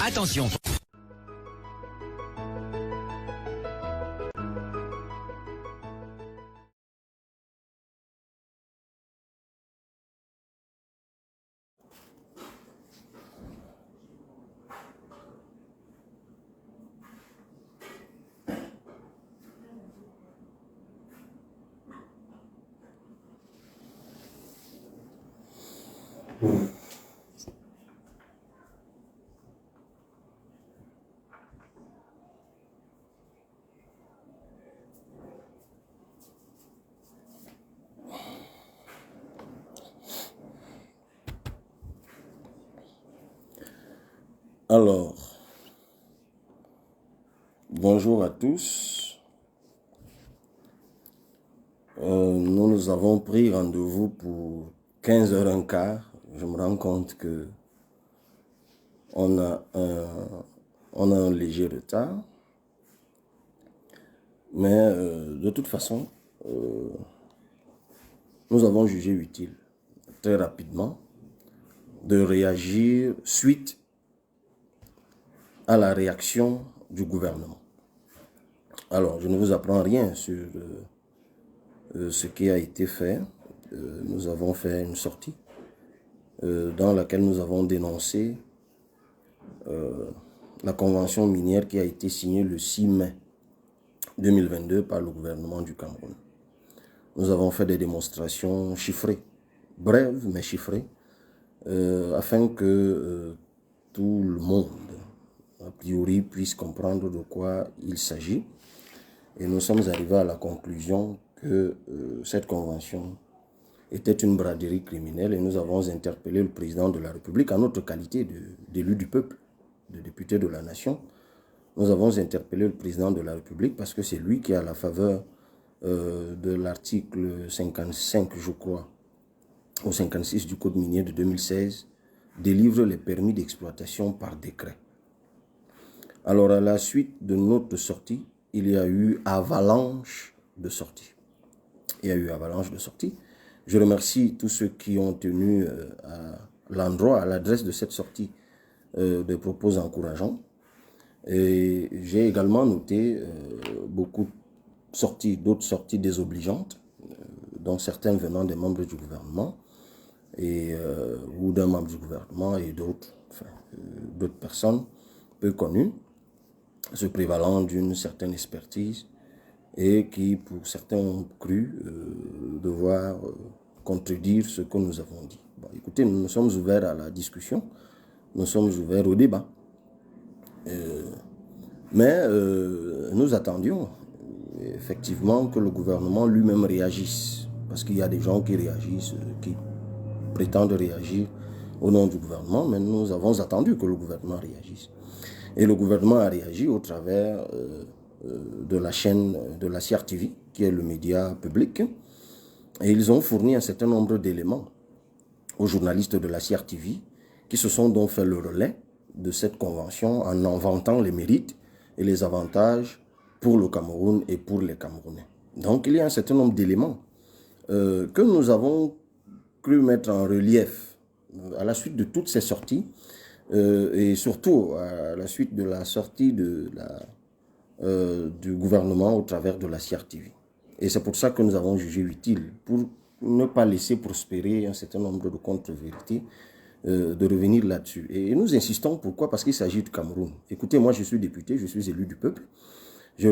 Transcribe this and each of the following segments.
Attention. Alors, bonjour à tous. Nous avons pris rendez-vous pour 15h15. Je me rends compte que on a un léger retard. Mais de toute façon, nous avons jugé utile très rapidement de réagir suite à la réaction du gouvernement. Alors, je ne vous apprends rien sur ce qui a été fait. Nous avons fait une sortie dans laquelle nous avons dénoncé la convention minière qui a été signée le 6 mai 2022 par le gouvernement du Cameroun. Nous avons fait des démonstrations chiffrées, brèves mais chiffrées, afin que tout le monde, a priori, puisse comprendre de quoi il s'agit. Et nous sommes arrivés à la conclusion que cette convention était une braderie criminelle et nous avons interpellé le président de la République en notre qualité d'élu du peuple, de député de la nation. Nous avons interpellé le président de la République parce que c'est lui qui, à la faveur de l'article 55, je crois, ou 56 du Code minier de 2016, délivre les permis d'exploitation par décret. Alors, à la suite de notre sortie, il y a eu avalanche de sorties. Il y a eu avalanche de sorties. Je remercie tous ceux qui ont tenu à l'endroit, à l'adresse de cette sortie, des propos encourageants. Et j'ai également noté beaucoup de sorties, d'autres sorties désobligeantes, dont certains venant des membres du gouvernement, ou d'un membre du gouvernement et d'autres, d'autres personnes peu connues, se prévalant d'une certaine expertise et qui, pour certains, ont cru devoir contredire ce que nous avons dit. Bon, écoutez, nous sommes ouverts à la discussion, nous sommes ouverts au débat. Mais nous attendions effectivement que le gouvernement lui-même réagisse, parce qu'il y a des gens qui réagissent, qui prétendent réagir au nom du gouvernement, mais nous avons attendu que le gouvernement réagisse. Et le gouvernement a réagi au travers de la chaîne de la CRTV, qui est le média public, et ils ont fourni un certain nombre d'éléments aux journalistes de la CRTV, qui se sont donc fait le relais de cette convention en vantant les mérites et les avantages pour le Cameroun et pour les Camerounais. Donc il y a un certain nombre d'éléments que nous avons cru mettre en relief à la suite de toutes ces sorties, et surtout à la suite de la sortie du gouvernement au travers de la CRTV. Et c'est pour ça que nous avons jugé utile, pour ne pas laisser prospérer un certain nombre de contre-vérités, de revenir là-dessus. Et nous insistons, pourquoi? Parce qu'il s'agit du Cameroun. Écoutez, moi je suis député, je suis élu du peuple. J'ai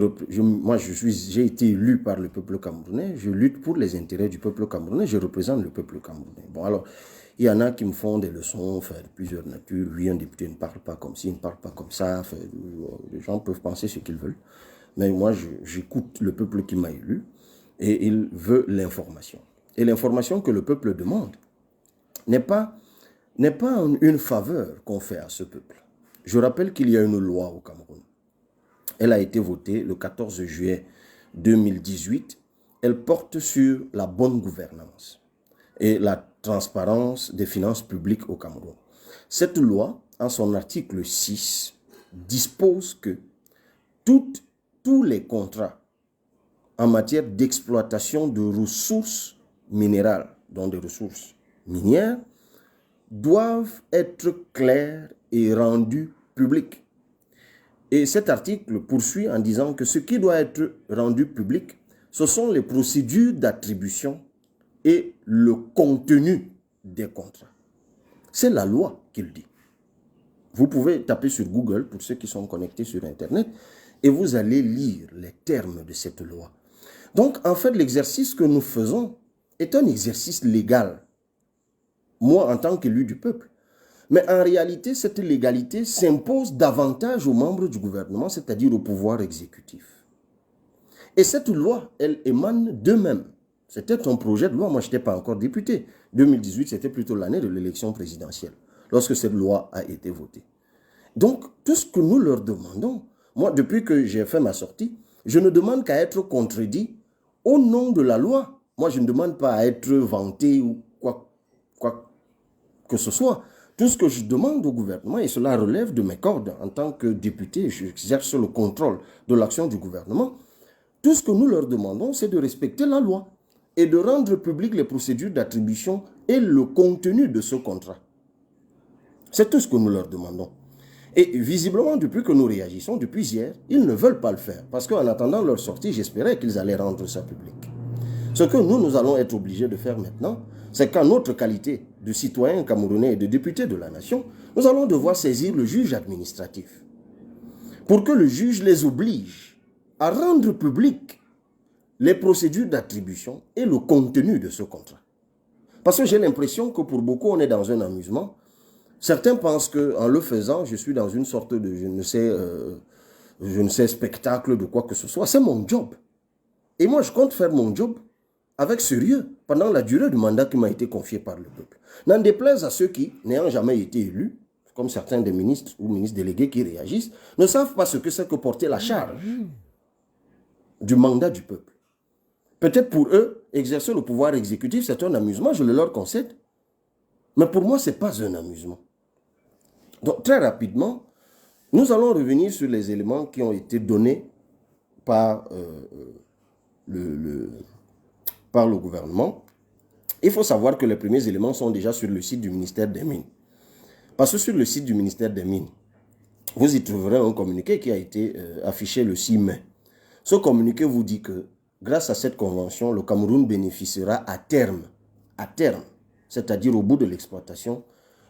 été élu par le peuple camerounais, je lutte pour les intérêts du peuple camerounais, je représente le peuple camerounais. Bon, alors, il y en a qui me font des leçons, de plusieurs natures. Oui, un député ne parle pas comme ci, ne parle pas comme ça. Les gens peuvent penser ce qu'ils veulent. Mais moi, j'écoute le peuple qui m'a élu et il veut l'information. Et l'information que le peuple demande n'est pas une faveur qu'on fait à ce peuple. Je rappelle qu'il y a une loi au Cameroun. Elle a été votée le 14 juillet 2018. Elle porte sur la bonne gouvernance et la transparence des finances publiques au Cameroun. Cette loi, en son article 6, dispose que tous les contrats en matière d'exploitation de ressources minérales, dont des ressources minières, doivent être clairs et rendus public. Et cet article poursuit en disant que ce qui doit être rendu public, ce sont les procédures d'attribution et le contenu des contrats. C'est la loi qui le dit. Vous pouvez taper sur Google, pour ceux qui sont connectés sur Internet, et vous allez lire les termes de cette loi. Donc, en fait, l'exercice que nous faisons est un exercice légal. Moi, en tant qu'élu du peuple. Mais en réalité, cette légalité s'impose davantage aux membres du gouvernement, c'est-à-dire au pouvoir exécutif. Et cette loi, elle émane d'eux-mêmes. C'était un projet de loi, moi je n'étais pas encore député. 2018, c'était plutôt l'année de l'élection présidentielle, lorsque cette loi a été votée. Donc, tout ce que nous leur demandons, moi depuis que j'ai fait ma sortie, je ne demande qu'à être contredit au nom de la loi. Moi je ne demande pas à être vanté ou quoi que ce soit. Tout ce que je demande au gouvernement, et cela relève de mes cordes en tant que député, j'exerce le contrôle de l'action du gouvernement, tout ce que nous leur demandons, c'est de respecter la loi et de rendre publiques les procédures d'attribution et le contenu de ce contrat. C'est tout ce que nous leur demandons. Et visiblement, depuis que nous réagissons, depuis hier, ils ne veulent pas le faire. Parce qu'en attendant leur sortie, j'espérais qu'ils allaient rendre ça public. Ce que nous allons être obligés de faire maintenant, c'est qu'en notre qualité de citoyens camerounais et de députés de la nation, nous allons devoir saisir le juge administratif pour que le juge les oblige à rendre public les procédures d'attribution et le contenu de ce contrat. Parce que j'ai l'impression que pour beaucoup, on est dans un amusement. Certains pensent qu'en le faisant, je suis dans une sorte de, je ne sais, spectacle de quoi que ce soit. C'est mon job. Et moi, je compte faire mon job avec sérieux pendant la durée du mandat qui m'a été confié par le peuple. N'en déplaise à ceux qui, n'ayant jamais été élus, comme certains des ministres ou ministres délégués qui réagissent, ne savent pas ce que c'est que porter la charge du mandat du peuple. Peut-être pour eux, exercer le pouvoir exécutif, c'est un amusement, je le leur concède. Mais pour moi, ce n'est pas un amusement. Donc, très rapidement, nous allons revenir sur les éléments qui ont été donnés par le gouvernement. Il faut savoir que les premiers éléments sont déjà sur le site du ministère des Mines. Parce que sur le site du ministère des Mines, vous y trouverez un communiqué qui a été affiché le 6 mai. Ce communiqué vous dit que grâce à cette convention, le Cameroun bénéficiera à terme, c'est-à-dire au bout de l'exploitation,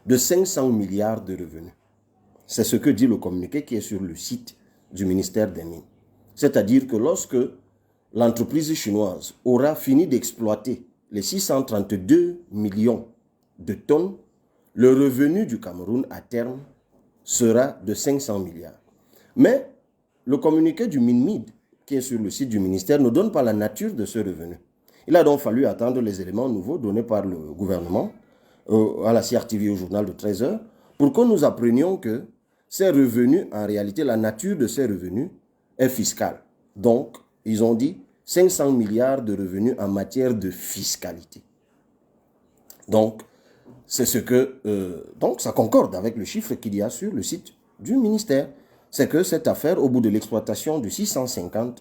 de 500 milliards de revenus. C'est ce que dit le communiqué qui est sur le site du ministère des Mines. C'est-à-dire que lorsque l'entreprise chinoise aura fini d'exploiter les 632 millions de tonnes, le revenu du Cameroun à terme sera de 500 milliards. Mais le communiqué du MINMID, qui est sur le site du ministère, ne donne pas la nature de ce revenu. Il a donc fallu attendre les éléments nouveaux donnés par le gouvernement à la CRTV au journal de 13 heures pour que nous apprenions que ces revenus, en réalité, la nature de ces revenus est fiscale. Donc, ils ont dit 500 milliards de revenus en matière de fiscalité. Donc, c'est ce que... donc, ça concorde avec le chiffre qu'il y a sur le site du ministère. C'est que cette affaire, au bout de l'exploitation de 632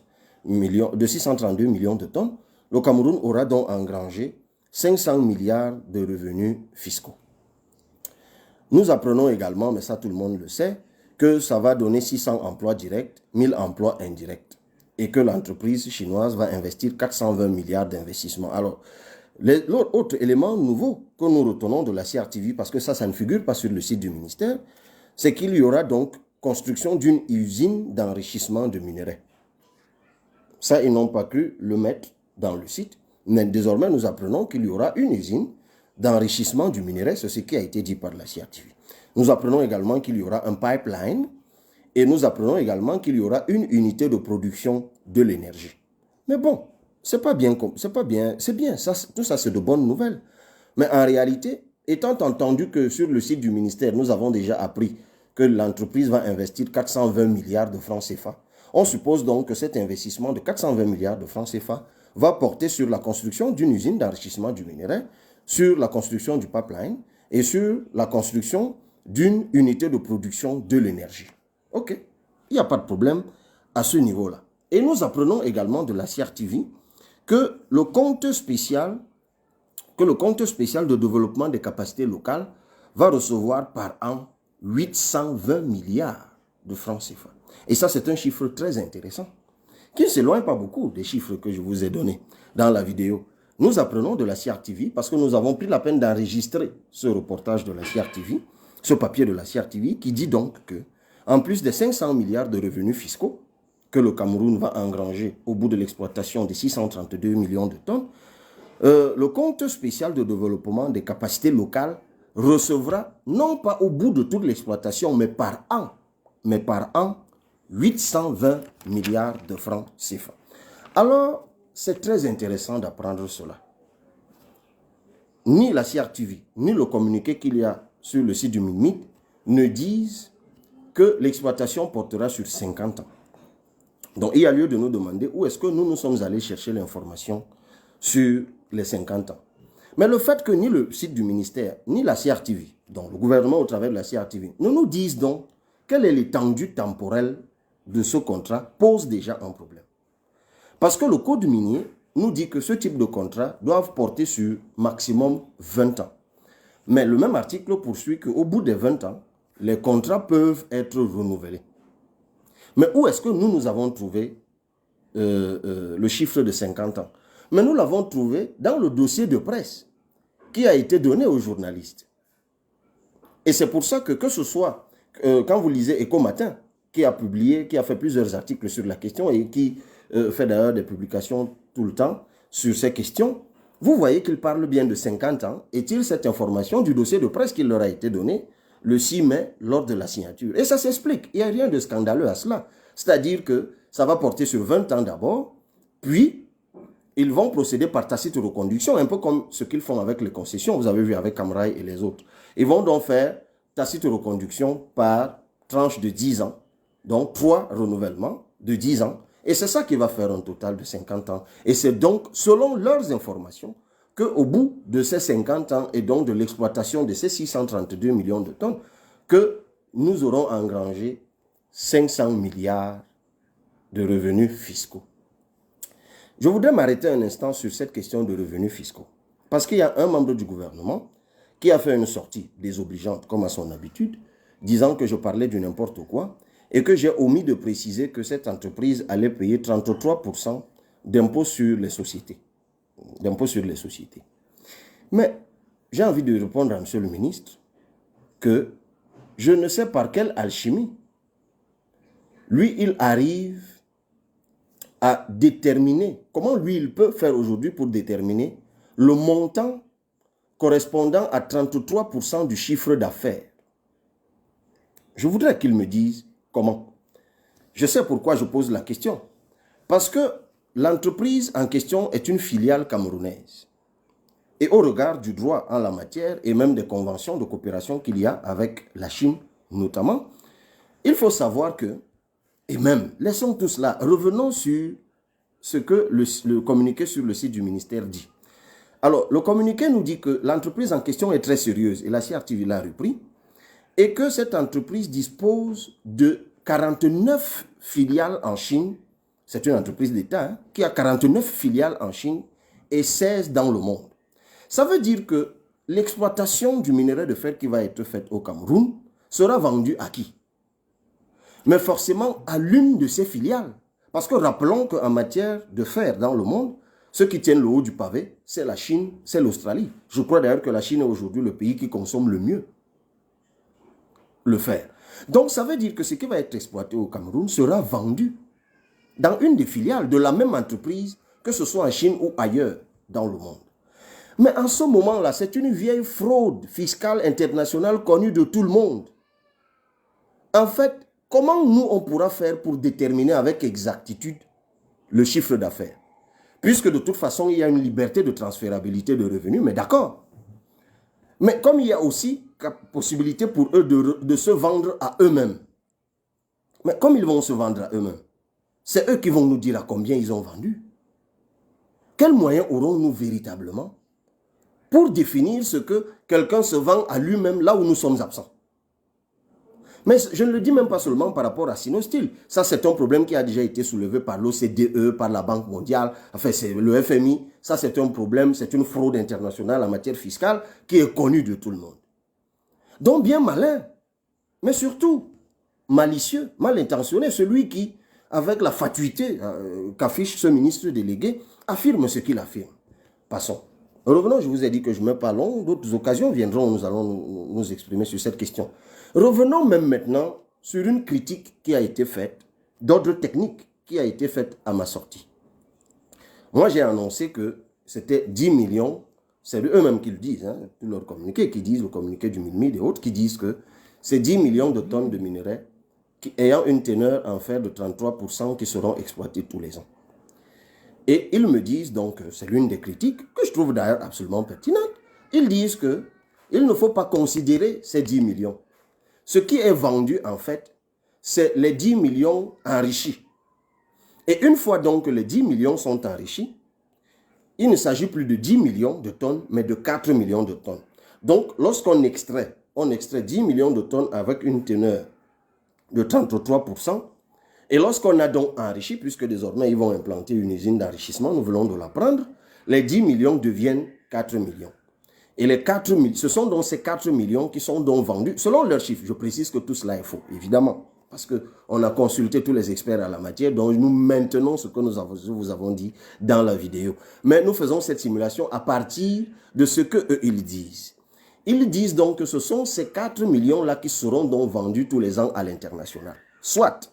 millions de tonnes, le Cameroun aura donc engrangé 500 milliards de revenus fiscaux. Nous apprenons également, mais ça tout le monde le sait, que ça va donner 600 emplois directs, 1000 emplois indirects. Et que l'entreprise chinoise va investir 420 milliards d'investissements. Alors, l'autre élément nouveau que nous retenons de la CRTV, parce que ça ne figure pas sur le site du ministère, c'est qu'il y aura donc construction d'une usine d'enrichissement de minerais. Ça, ils n'ont pas cru le mettre dans le site. Mais désormais, nous apprenons qu'il y aura une usine d'enrichissement du minerai, c'est ce qui a été dit par la CRTV. Nous apprenons également qu'il y aura un pipeline et nous apprenons également qu'il y aura une unité de production de l'énergie. Mais bon, c'est bien, ça, tout ça c'est de bonnes nouvelles. Mais en réalité, étant entendu que sur le site du ministère, nous avons déjà appris que l'entreprise va investir 420 milliards de francs CFA, on suppose donc que cet investissement de 420 milliards de francs CFA va porter sur la construction d'une usine d'enrichissement du minerai, sur la construction du pipeline et sur la construction d'une unité de production de l'énergie. Ok, il n'y a pas de problème à ce niveau-là. Et nous apprenons également de la CRTV que le compte spécial de développement des capacités locales va recevoir par an 820 milliards de francs CFA. Et ça, c'est un chiffre très intéressant, qui ne s'éloigne pas beaucoup des chiffres que je vous ai donnés dans la vidéo. Nous apprenons de la CRTV parce que nous avons pris la peine d'enregistrer ce reportage de la CRTV, ce papier de la CRTV qui dit donc que, en plus des 500 milliards de revenus fiscaux que le Cameroun va engranger au bout de l'exploitation des 632 millions de tonnes, le compte spécial de développement des capacités locales recevra, non pas au bout de toute l'exploitation, mais par an, 820 milliards de francs CFA. Alors, c'est très intéressant d'apprendre cela. Ni la CRTV, ni le communiqué qu'il y a sur le site du MINMIT ne disent que l'exploitation portera sur 50 ans. Donc, il y a lieu de nous demander où est-ce que nous sommes allés chercher l'information sur les 50 ans. Mais le fait que ni le site du ministère, ni la CRTV, donc le gouvernement au travers de la CRTV, ne nous disent donc quelle est l'étendue temporelle de ce contrat pose déjà un problème. Parce que le code minier nous dit que ce type de contrat doivent porter sur maximum 20 ans. Mais le même article poursuit qu'au bout des 20 ans, les contrats peuvent être renouvelés. Mais où est-ce que nous avons trouvé le chiffre de 50 ans? Mais nous l'avons trouvé dans le dossier de presse qui a été donné aux journalistes. Et c'est pour ça que ce soit, quand vous lisez Écho Matin, qui a publié, qui a fait plusieurs articles sur la question et qui fait d'ailleurs des publications tout le temps sur ces questions, vous voyez qu'il parle bien de 50 ans et tire cette information du dossier de presse qui leur a été donné le 6 mai lors de la signature. Et ça s'explique, il n'y a rien de scandaleux à cela. C'est-à-dire que ça va porter sur 20 ans d'abord, puis ils vont procéder par tacite reconduction, un peu comme ce qu'ils font avec les concessions, vous avez vu avec Camrail et les autres. Ils vont donc faire tacite reconduction par tranche de 10 ans, donc 3 renouvellements de 10 ans, et c'est ça qui va faire un total de 50 ans. Et c'est donc, selon leurs informations, qu'au bout de ces 50 ans et donc de l'exploitation de ces 632 millions de tonnes, que nous aurons engrangé 500 milliards de revenus fiscaux. Je voudrais m'arrêter un instant sur cette question de revenus fiscaux. Parce qu'il y a un membre du gouvernement qui a fait une sortie désobligeante, comme à son habitude, disant que je parlais du n'importe quoi et que j'ai omis de préciser que cette entreprise allait payer 33% d'impôts sur les sociétés. Mais j'ai envie de répondre à M. le ministre que je ne sais par quelle alchimie, lui, il arrive à déterminer, comment lui, il peut faire aujourd'hui pour déterminer le montant correspondant à 33% du chiffre d'affaires. Je voudrais qu'il me dise comment. Je sais pourquoi je pose la question. Parce que l'entreprise en question est une filiale camerounaise. Et au regard du droit en la matière et même des conventions de coopération qu'il y a avec la Chine notamment, il faut savoir que, et même, laissons tout cela, revenons sur ce que le communiqué sur le site du ministère dit. Alors, le communiqué nous dit que l'entreprise en question est très sérieuse, et la CRTV l'a repris, et que cette entreprise dispose de 49 filiales en Chine. C'est une entreprise d'État qui a 49 filiales en Chine et 16 dans le monde. Ça veut dire que l'exploitation du minerai de fer qui va être faite au Cameroun sera vendue à qui? Mais forcément à l'une de ces filiales. Parce que rappelons qu'en matière de fer dans le monde, ceux qui tiennent le haut du pavé, c'est la Chine, c'est l'Australie. Je crois d'ailleurs que la Chine est aujourd'hui le pays qui consomme le mieux le fer. Donc ça veut dire que ce qui va être exploité au Cameroun sera vendu dans une des filiales de la même entreprise, que ce soit en Chine ou ailleurs dans le monde. Mais en ce moment-là, c'est une vieille fraude fiscale internationale connue de tout le monde. En fait, comment nous, on pourra faire pour déterminer avec exactitude le chiffre d'affaires? Puisque de toute façon, il y a une liberté de transférabilité de revenus, mais d'accord. Mais comme il y a aussi la possibilité pour eux de se vendre à eux-mêmes. Mais comme ils vont se vendre à eux-mêmes, c'est eux qui vont nous dire à combien ils ont vendu. Quels moyens aurons-nous véritablement pour définir ce que quelqu'un se vend à lui-même là où nous sommes absents? Mais je ne le dis même pas seulement par rapport à Sinosteel. Ça, c'est un problème qui a déjà été soulevé par l'OCDE, par la Banque mondiale, enfin, c'est le FMI. Ça, c'est un problème, c'est une fraude internationale en matière fiscale qui est connue de tout le monde. Donc, bien malin mais surtout malicieux, mal intentionné, celui qui, avec la fatuité qu'affiche ce ministre délégué, affirme ce qu'il affirme. Passons. Revenons, je vous ai dit que je ne mets pas long, d'autres occasions viendront, nous allons nous exprimer sur cette question. Revenons même maintenant sur une critique qui a été faite, d'ordre technique, qui a été faite à ma sortie. Moi, j'ai annoncé que c'était 10 millions, c'est eux-mêmes qui le disent, hein, tout leur communiqué, qui disent, le communiqué du MINMID et autres, qui disent que c'est 10 millions de tonnes de minerais ayant une teneur en fer de 33% qui seront exploités tous les ans. Et ils me disent donc, c'est l'une des critiques, que je trouve d'ailleurs absolument pertinente, ils disent qu'il ne faut pas considérer ces 10 millions. Ce qui est vendu en fait, c'est les 10 millions enrichis. Et une fois donc que les 10 millions sont enrichis, il ne s'agit plus de 10 millions de tonnes, mais de 4 millions de tonnes. Donc, lorsqu'on extrait, 10 millions de tonnes avec une teneur de 33%. Et lorsqu'on a donc enrichi, puisque désormais ils vont implanter une usine d'enrichissement, nous voulons de la prendre, les 10 millions deviennent 4 millions. Et les 4 millions, ce sont donc ces 4 millions qui sont donc vendus, selon leurs chiffres. Je précise que tout cela est faux, évidemment, parce qu'on a consulté tous les experts en la matière, donc nous maintenons ce que nous vous avons dit dans la vidéo. Mais nous faisons cette simulation à partir de ce qu'eux, ils disent. Ils disent donc que ce sont ces 4 millions-là qui seront donc vendus tous les ans à l'international. Soit,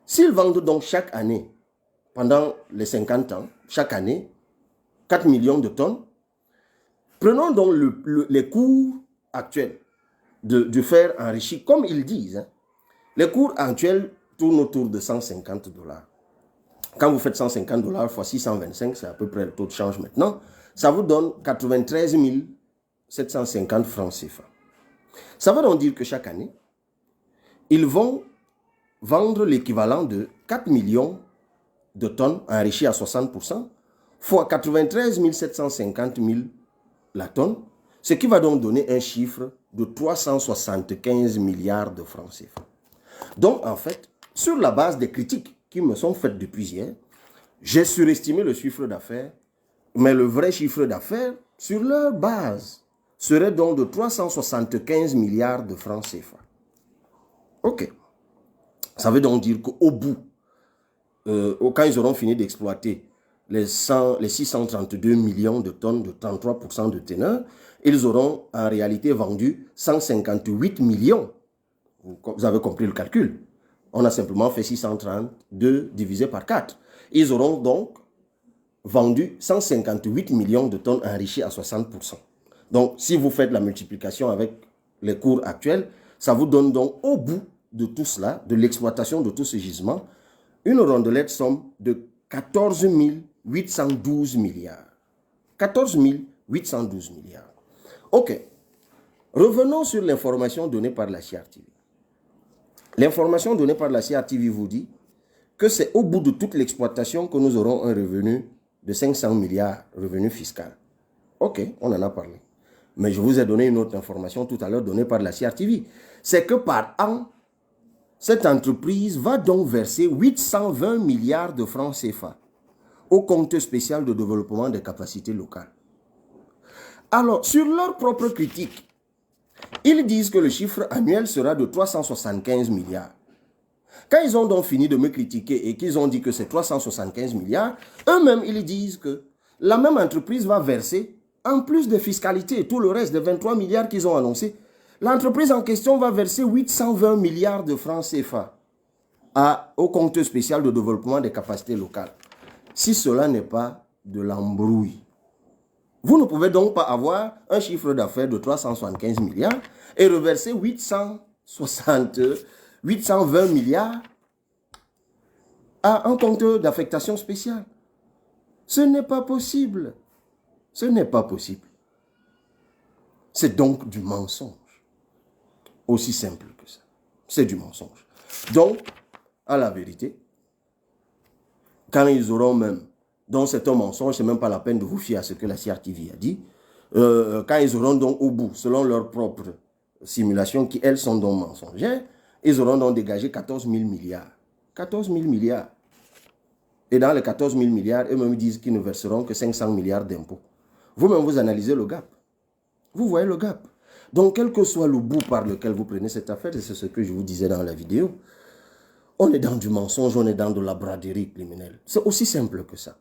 s'ils vendent donc chaque année, pendant les 50 ans, chaque année, 4 millions de tonnes, prenons donc les cours actuels du fer enrichi, comme ils disent. Hein. Les cours actuels tournent autour de 150 $. Quand vous faites 150 $ fois 625, c'est à peu près le taux de change maintenant, ça vous donne 93 750 francs CFA. Ça veut donc dire que chaque année, ils vont vendre l'équivalent de 4 millions de tonnes enrichies à 60%, fois 93 750 000 la tonne, ce qui va donc donner un chiffre de 375 milliards de francs CFA. Donc, en fait, sur la base des critiques qui me sont faites depuis hier, j'ai surestimé le chiffre d'affaires, mais le vrai chiffre d'affaires, sur leur base, serait donc de 375 milliards de francs CFA. Ok. Ça veut donc dire qu'au bout, quand ils auront fini d'exploiter les 632 millions de tonnes de 33% de teneur, ils auront en réalité vendu 158 millions. Vous avez compris le calcul. On a simplement fait 632 divisé par 4. Ils auront donc vendu 158 millions de tonnes enrichies à 60%. Donc, si vous faites la multiplication avec les cours actuels, ça vous donne donc au bout de tout cela, de l'exploitation de tout ce gisement, une rondelette somme de 14 812 milliards. 14 812 milliards. Ok. Revenons sur l'information donnée par la CRTV. L'information donnée par la CRTV vous dit que c'est au bout de toute l'exploitation que nous aurons un revenu de 500 milliards, revenu fiscal. Ok, on en a parlé. Mais je vous ai donné une autre information tout à l'heure donnée par la CRTV. C'est que par an, cette entreprise va donc verser 820 milliards de francs CFA au compte spécial de développement des capacités locales. Alors, sur leur propre critique, ils disent que le chiffre annuel sera de 375 milliards. Quand ils ont donc fini de me critiquer et qu'ils ont dit que c'est 375 milliards, eux-mêmes, ils disent que la même entreprise va verser, en plus de fiscalité et tout le reste des 23 milliards qu'ils ont annoncé, l'entreprise en question va verser 820 milliards de francs CFA au compte spécial de développement des capacités locales. Si cela n'est pas de l'embrouille, vous ne pouvez donc pas avoir un chiffre d'affaires de 375 milliards et reverser 820 milliards à un compte d'affectation spéciale. Ce n'est pas possible. Ce n'est pas possible. C'est donc du mensonge. Aussi simple que ça. C'est du mensonge. Donc, à la vérité, quand ils auront même, donc c'est un mensonge, c'est même pas la peine de vous fier à ce que la CRTV a dit, quand ils auront donc au bout, selon leurs propres simulations, qui elles sont donc mensongères, ils auront donc dégagé 14 000 milliards. 14 000 milliards. Et dans les 14 000 milliards, eux-mêmes disent qu'ils ne verseront que 500 milliards d'impôts. Vous-même, vous analysez le gap. Vous voyez le gap. Donc, quel que soit le bout par lequel vous prenez cette affaire, et c'est ce que je vous disais dans la vidéo, on est dans du mensonge, on est dans de la braderie criminelle. C'est aussi simple que ça.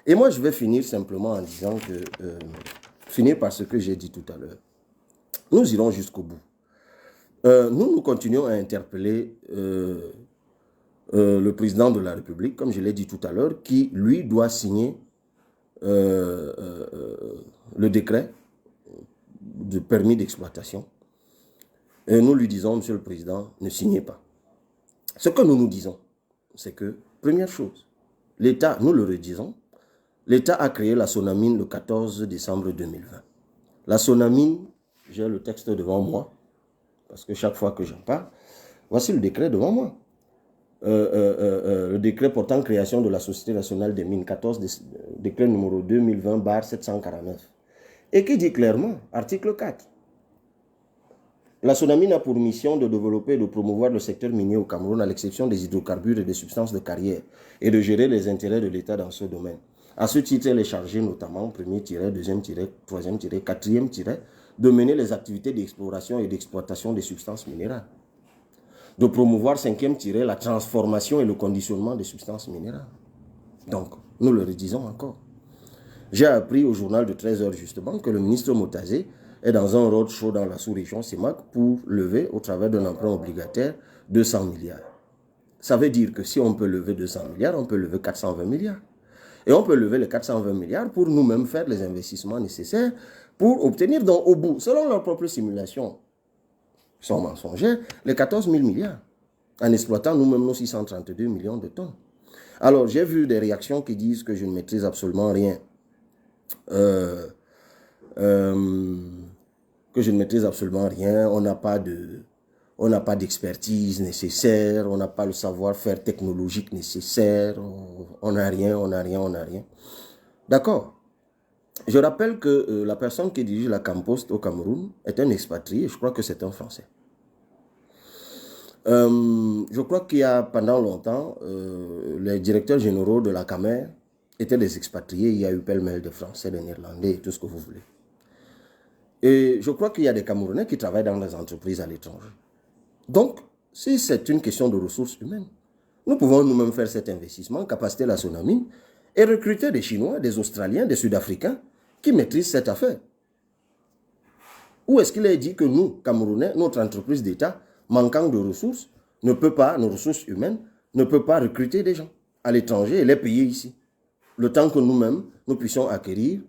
Et moi, je vais finir simplement en disant que, finir par ce que j'ai dit tout à l'heure. Nous irons jusqu'au bout. Nous continuons à interpeller le président de la République, comme je l'ai dit tout à l'heure, qui, lui, doit signer le décret de permis d'exploitation. Et nous lui disons, Monsieur le Président, ne signez pas. Ce que nous nous disons, c'est que, première chose, l'État, nous le redisons, l'État a créé la Sonamine le 14 décembre 2020. La Sonamine, j'ai le texte devant moi, parce que chaque fois que j'en parle, voici le décret devant moi. Le décret portant création de la Société nationale des mines, 14, décret numéro 2020/749. Et qui dit clairement, article 4, la Sonamine a pour mission de développer et de promouvoir le secteur minier au Cameroun à l'exception des hydrocarbures et des substances de carrière et de gérer les intérêts de l'État dans ce domaine. À ce titre, elle est chargée notamment, premier-, deuxième-, troisième-, quatrième-, de mener les activités d'exploration et d'exploitation des substances minérales. De promouvoir, cinquième-, la transformation et le conditionnement des substances minérales. Donc, nous le redisons encore. J'ai appris au journal de 13 h justement que le ministre Motazé est dans un roadshow dans la sous-région CEMAC pour lever, au travers d'un emprunt obligataire, 200 milliards. Ça veut dire que si on peut lever 200 milliards, on peut lever 420 milliards. Et on peut lever les 420 milliards pour nous-mêmes faire les investissements nécessaires pour obtenir donc au bout, selon leur propre simulation, sont mensongères, les 14 000 milliards, en exploitant nous-mêmes nos 632 millions de tonnes. Alors, j'ai vu des réactions qui disent que je ne maîtrise absolument rien. Que je ne maîtrise absolument rien, on n'a pas d'expertise nécessaire, on n'a pas le savoir-faire technologique nécessaire, on n'a rien. D'accord. Je rappelle que la personne qui dirige la Campost au Cameroun est un expatrié, je crois que c'est un Français. Je crois qu'il y a pendant longtemps, les directeurs généraux de la Camer étaient des expatriés, il y a eu pêle-mêle de Français, de Néerlandais et tout ce que vous voulez. Et je crois qu'il y a des Camerounais qui travaillent dans des entreprises à l'étranger. Donc, si c'est une question de ressources humaines, nous pouvons nous-mêmes faire cet investissement, capaciter la Sonamine, et recruter des Chinois, des Australiens, des Sud-Africains qui maîtrisent cette affaire. Où est-ce qu'il est dit que nous, Camerounais, notre entreprise d'État, manquant de ressources, ne peut pas, nos ressources humaines, ne peut pas recruter des gens à l'étranger et les payer ici, le temps que nous-mêmes, nous puissions acquérir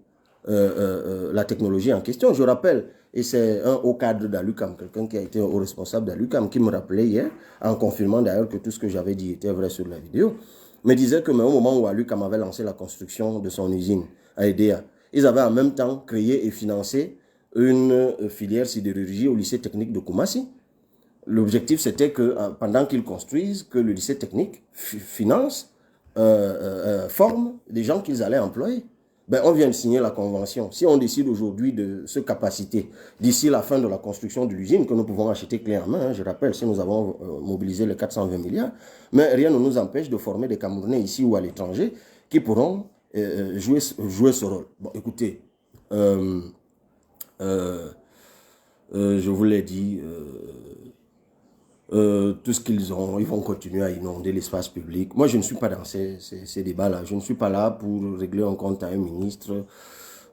la technologie en question. Je rappelle, et c'est un haut cadre d'Alucam, quelqu'un qui a été haut responsable d'Alucam, qui me rappelait hier, en confirmant d'ailleurs que tout ce que j'avais dit était vrai sur la vidéo, me disait que même au moment où Alucam avait lancé la construction de son usine à EDEA, ils avaient en même temps créé et financé une filière sidérurgie au lycée technique de Koumassi. L'objectif, c'était que pendant qu'ils construisent, que le lycée technique finance, forme des gens qu'ils allaient employer. Ben, on vient de signer la convention. Si on décide aujourd'hui de se capaciter d'ici la fin de la construction de l'usine, que nous pouvons acheter clé en main, je rappelle, si nous avons mobilisé les 420 milliards, mais rien ne nous empêche de former des Camerounais ici ou à l'étranger qui pourront jouer ce rôle. Bon, écoutez, je vous l'ai dit, tout ce qu'ils ont, ils vont continuer à inonder l'espace public. Moi, je ne suis pas dans ces débats-là. Je ne suis pas là pour régler un compte à un ministre,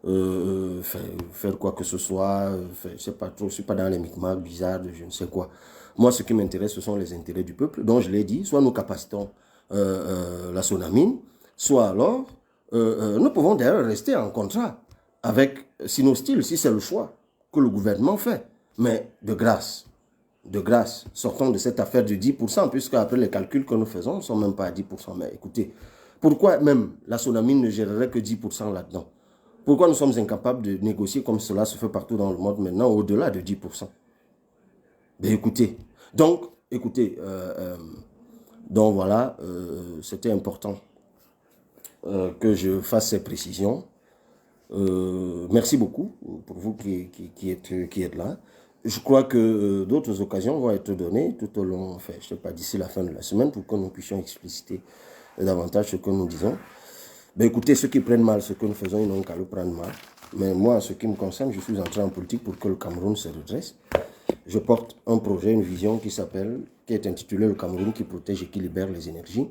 faire quoi que ce soit. Je sais pas trop, je ne suis pas dans les micmacs bizarres de je ne sais quoi. Moi, ce qui m'intéresse, ce sont les intérêts du peuple. Donc, je l'ai dit, soit nous capacitons la Sonamine, soit alors, nous pouvons d'ailleurs rester en contrat avec Sinostyle, si c'est le choix que le gouvernement fait. Mais de grâce, sortons de cette affaire de 10%, puisque après les calculs que nous faisons, nous ne sommes même pas à 10%. Mais écoutez, pourquoi même la Sonamine ne gérerait que 10% là-dedans? Pourquoi nous sommes incapables de négocier comme cela se fait partout dans le monde maintenant, au-delà de 10%? Ben écoutez, donc voilà, c'était important que je fasse ces précisions. Merci beaucoup pour vous qui êtes là. Je crois que d'autres occasions vont être données tout au long, enfin, je ne sais pas, d'ici la fin de la semaine pour que nous puissions expliciter davantage ce que nous disons. Ben écoutez, ceux qui prennent mal ce que nous faisons, ils n'ont qu'à le prendre mal. Mais moi, en ce qui me concerne, je suis entré en politique pour que le Cameroun se redresse. Je porte un projet, une vision qui est intitulée Le Cameroun qui protège et qui libère les énergies.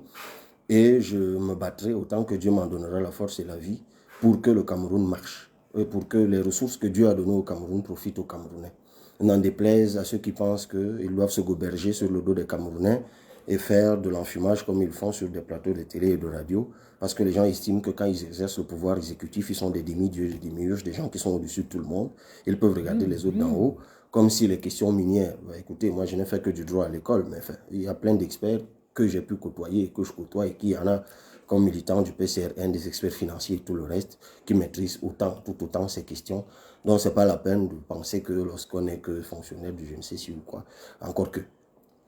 Et je me battrai autant que Dieu m'en donnera la force et la vie pour que le Cameroun marche. Et pour que les ressources que Dieu a données au Cameroun profitent aux Camerounais. N'en déplaise à ceux qui pensent qu'ils doivent se goberger sur le dos des Camerounais et faire de l'enfumage comme ils font sur des plateaux de télé et de radio, parce que les gens estiment que quand ils exercent le pouvoir exécutif, ils sont des demi-dieux, des demi-urges, des gens qui sont au-dessus de tout le monde. Ils peuvent regarder les autres d'en haut, comme si les questions minières, écoutez, moi je n'ai fait que du droit à l'école, mais enfin, il y a plein d'experts que j'ai pu côtoyer, que je côtoie, et qui y en a comme militants du PCRN, des experts financiers et tout le reste, qui maîtrisent tout autant ces questions. Donc, ce n'est pas la peine de penser que lorsqu'on n'est que fonctionnaire du je ne sais si ou quoi, encore que,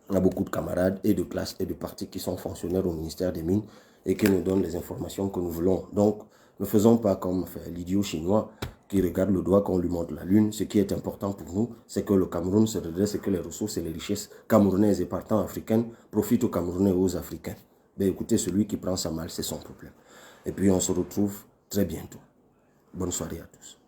on a beaucoup de camarades et de classes et de partis qui sont fonctionnaires au ministère des Mines et qui nous donnent les informations que nous voulons. Donc, ne faisons pas comme l'idiot chinois qui regarde le doigt quand on lui montre la lune. Ce qui est important pour nous, c'est que le Cameroun se redresse et que les ressources et les richesses camerounaises et partant africaines profitent aux Camerounais et aux Africains. Ben écoutez, celui qui prend ça mal, c'est son problème. Et puis on se retrouve très bientôt. Bonne soirée à tous.